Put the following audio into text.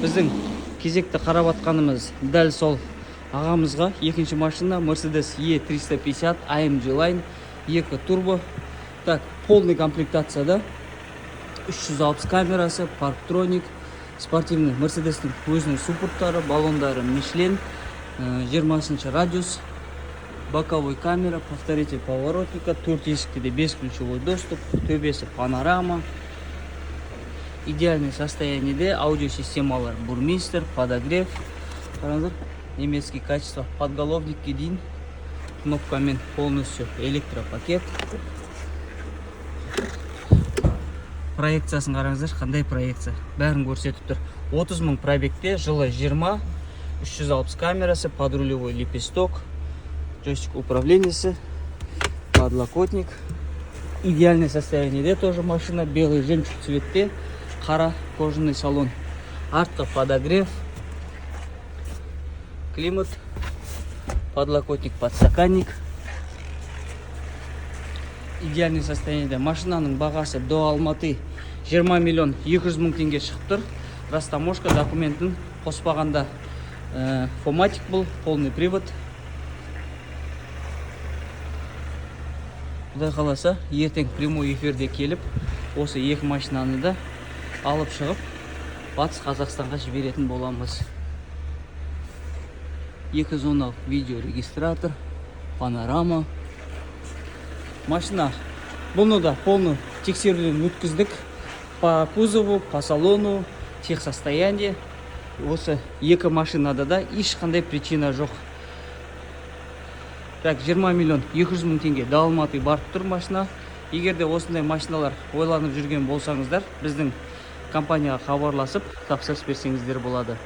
Біздің кезекті қарап атқанымыз дәл сол ағамызға екінші машина Mercedes E350 AMG Line 2 турбо. Так, полный комплектацияда 360 камерасы, парктроник, спортивный Mercedes'тің өзінің суппорттары, баллондары Michelin, 20 радиус, боковой камера, повторитель поворотника, 4 есікті де 5 ключевой доступ, төбесі панорама. Идеальное состояние, аудиосистемалар Бурмистер, подогрев, немецкий качество, подголовник дейін, кнопкамен полностью электропакет. Проекциясын қараңыздар, қандай проекция, бәрін көрсетіп тұр. 30 000 пробегте, жылы 20, 360 камерасы, подрулевой лепесток, джойстик управлениясы, подлокотник. Идеальное состояние тоже машина, белый жемчуг цветте, қара кожаный салон. Артқа подогрев, климат, подлокотник, подстаканник. Идеальный состояние. Машинаның бағасы до Алматы 20 миллион 200 000 теңге шығып тұр. Растаможка документін қоспағанда фоматик бұл, полный привод. Құдай қаласа, ертең прямой эфирде келіп, осы екі машинаны да алып шығып, Батыс Қазақстанға жіберетін боламыз. 2 зоналық видеорегистратор, панорама. Машина бұны да полный тексеруден өткіздік. По кузову, по салону, техсостояние. Осы екі машинада да ешқандай причина жоқ. Так, 20 миллион 200 000 теңге до Алматы барып тұр машина. Егерде осындай машиналар ойланып жүрген болсаңыздар, біздің компанияға хабарласып, тапсырыс берсеңіздер болады.